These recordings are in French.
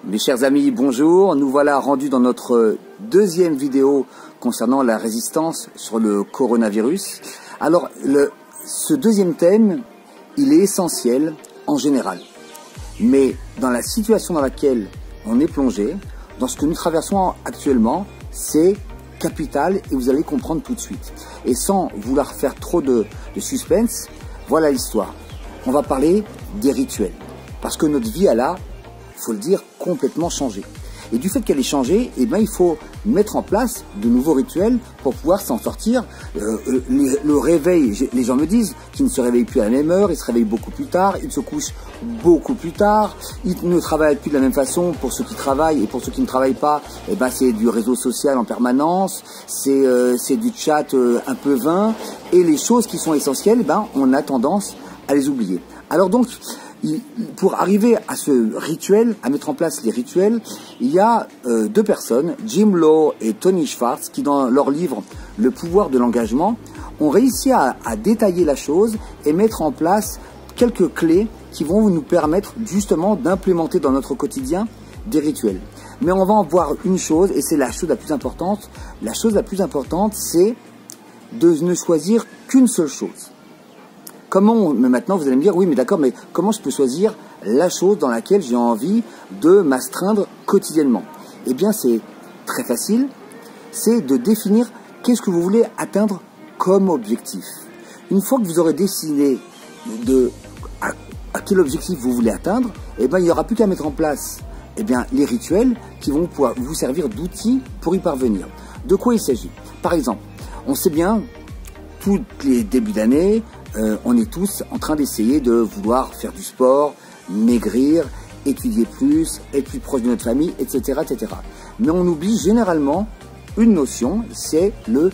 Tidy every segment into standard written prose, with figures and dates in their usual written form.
Mes chers amis, bonjour. Nous voilà rendus dans notre deuxième vidéo concernant la résistance sur le coronavirus. Alors, ce deuxième thème, il est essentiel en général. Mais dans la situation dans laquelle on est plongé, dans ce que nous traversons actuellement, c'est capital et vous allez comprendre tout de suite. Et sans vouloir faire trop de suspense, voilà l'histoire. On va parler des rituels. Parce que notre vie, elle a, il faut le dire, complètement changé. Et du fait qu'elle ait changé, eh ben, il faut mettre en place de nouveaux rituels pour pouvoir s'en sortir. Le réveil, les gens me disent qu'ils ne se réveillent plus à la même heure, ils se réveillent beaucoup plus tard, ils se couchent beaucoup plus tard, ils ne travaillent plus de la même façon pour ceux qui travaillent et pour ceux qui ne travaillent pas, eh ben, c'est du réseau social en permanence, c'est du chat un peu vain, et les choses qui sont essentielles, eh ben, on a tendance à les oublier. Alors donc, pour arriver à ce rituel, à mettre en place les rituels, il y a deux personnes, Jim Lowe et Tony Schwartz, qui dans leur livre « Le pouvoir de l'engagement » ont réussi à détailler la chose et mettre en place quelques clés qui vont nous permettre justement d'implémenter dans notre quotidien des rituels. Mais on va en voir une chose, et c'est la chose la plus importante. La chose la plus importante, c'est de ne choisir qu'une seule chose. Mais maintenant, vous allez me dire, oui, mais d'accord, mais comment je peux choisir la chose dans laquelle j'ai envie de m'astreindre quotidiennement? Eh bien, c'est très facile, c'est de définir qu'est-ce que vous voulez atteindre comme objectif. Une fois que vous aurez décidé à quel objectif vous voulez atteindre, eh bien, il n'y aura plus qu'à mettre en place les rituels qui vont pouvoir vous servir d'outils pour y parvenir. De quoi il s'agit? Par exemple, on sait bien, tous les débuts d'année, on est tous en train d'essayer de vouloir faire du sport, maigrir, étudier plus, être plus proche de notre famille, etc., etc. Mais on oublie généralement une notion, c'est le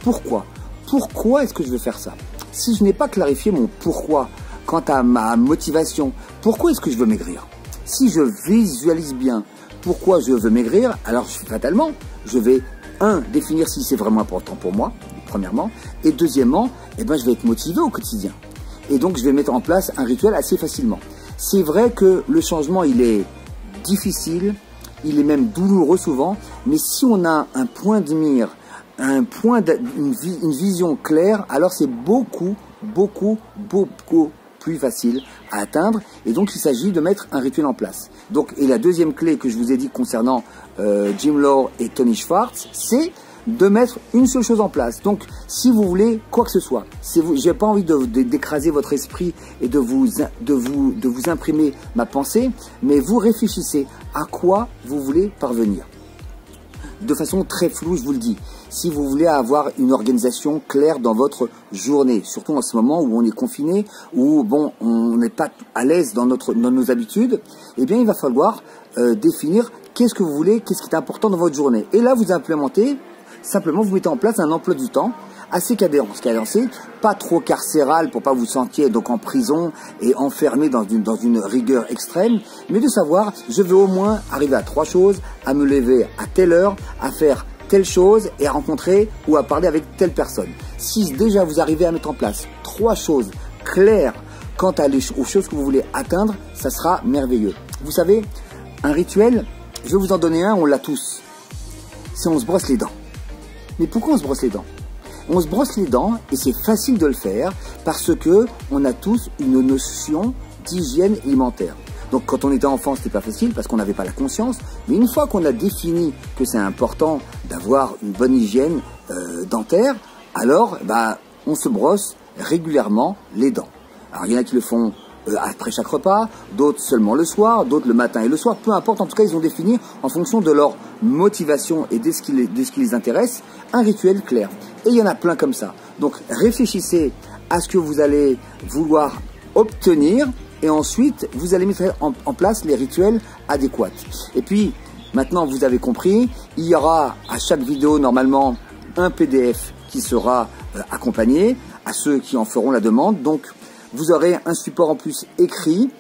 pourquoi. Pourquoi est-ce que je veux faire ça? Si je n'ai pas clarifié mon pourquoi quant à ma motivation, pourquoi est-ce que je veux maigrir? Si je visualise bien pourquoi je veux maigrir, alors fatalement, je vais, définir si c'est vraiment important pour moi, premièrement, et deuxièmement, je vais être motivé au quotidien. Et donc, je vais mettre en place un rituel assez facilement. C'est vrai que le changement, il est difficile, il est même douloureux souvent, mais si on a un point de mire, une vision claire, alors c'est beaucoup plus facile à atteindre. Et donc, il s'agit de mettre un rituel en place. Donc, et la deuxième clé que je vous ai dit concernant Jim Lowe et Tony Schwartz, c'est de mettre une seule chose en place. Donc, si vous voulez quoi que ce soit, j'ai pas envie d'écraser votre esprit et de vous imprimer ma pensée, mais vous réfléchissez à quoi vous voulez parvenir. De façon très floue, je vous le dis. Si vous voulez avoir une organisation claire dans votre journée, surtout en ce moment où on est confiné, où bon, on n'est pas à l'aise dans nos habitudes, eh bien, il va falloir définir qu'est-ce que vous voulez, qu'est-ce qui est important dans votre journée. Et là, vous implémentez. Simplement, vous mettez en place un emploi du temps assez cadencé, pas trop carcéral pour pas vous sentir donc en prison et enfermé dans une rigueur extrême, mais de savoir, je veux au moins arriver à 3 choses, à me lever à telle heure, à faire telle chose et à rencontrer ou à parler avec telle personne. Si déjà vous arrivez à mettre en place 3 choses claires quant aux choses que vous voulez atteindre, ça sera merveilleux. Vous savez, un rituel, je vais vous en donner un, on l'a tous. C'est on se brosse les dents. Mais pourquoi on se brosse les dents? On se brosse les dents et c'est facile de le faire parce que on a tous une notion d'hygiène alimentaire. Donc quand on était enfant, c'était pas facile parce qu'on n'avait pas la conscience. Mais une fois qu'on a défini que c'est important d'avoir une bonne hygiène dentaire, alors on se brosse régulièrement les dents. Alors il y en a qui le font après chaque repas, d'autres seulement le soir, d'autres le matin et le soir, peu importe, en tout cas ils ont défini en fonction de leur motivation et de ce qui les intéresse, un rituel clair. Et il y en a plein comme ça. Donc réfléchissez à ce que vous allez vouloir obtenir et ensuite vous allez mettre en place les rituels adéquats. Et puis maintenant vous avez compris, il y aura à chaque vidéo normalement un PDF qui sera accompagné à ceux qui en feront la demande. Donc vous aurez un support en plus écrit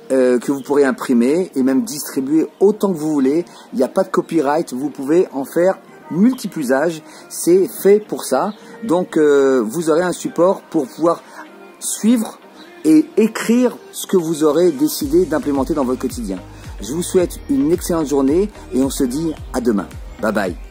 que vous pourrez imprimer et même distribuer autant que vous voulez. Il n'y a pas de copyright, vous pouvez en faire multiple usage, c'est fait pour ça. Donc vous aurez un support pour pouvoir suivre et écrire ce que vous aurez décidé d'implémenter dans votre quotidien. Je vous souhaite une excellente journée et on se dit à demain. Bye bye.